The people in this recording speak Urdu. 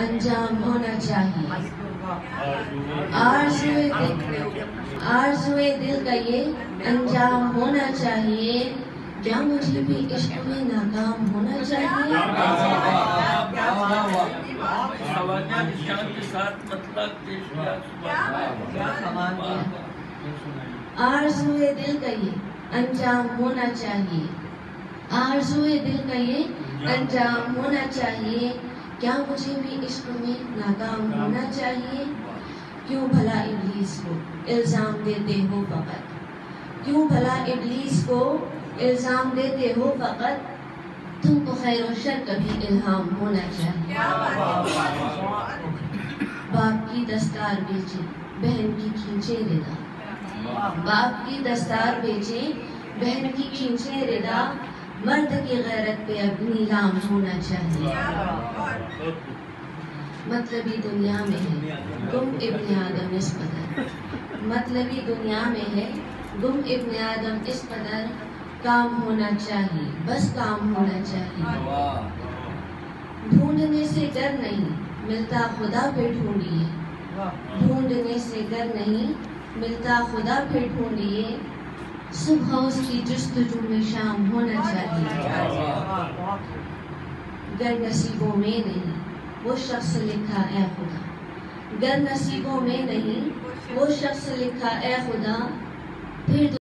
انجام ہونا چاہیے. آرزوئے دل کا یہ انجام ہونا چاہیے. کیا مجھے بھی عشق میں ناکام ہونا چاہیے؟ آرزوئے دل کا یہ انجام ہونا چاہیے. آرزوئے دل کا یہ انجام ہونا چاہیے. کیا مجھے بھی عشق میں ناکام ہونا چاہیے؟ کیوں بھلا ابلیس کو الزام دیتے ہو فقط؟ کیوں بھلا ابلیس کو الزام دیتے ہو فقط؟ تم کو خیر و شر کا بھی الہام ہونا چاہیے. باپ کی دستار بیچے بہن کی کھینچے ردا. باپ کی دستار بیچے بہن کی کھینچے ردا. مرد کی غیرت پہ اب نیلام ہونا چاہیے. مطلبی دنیا میں ہے گم ابن آدم اس قدر. مطلبی دنیا میں ہے گم ابن آدم اس قدر. کام ہونا چاہیے بس کام ہونا چاہیے. ڈھونڈنے سے گر نہیں ملتا خدا پہ ڈھونڈیے. ڈھونڈنے سے گر نہیں ملتا خدا پہ ڈھونڈیے. صبح اس کی جستجو میں شام ہونا چاہیے. گر نصیبوں میں نہیں وہ شخص لکھا اے خدا. گر نصیبوں میں نہیں وہ شخص لکھا اے خدا. پھر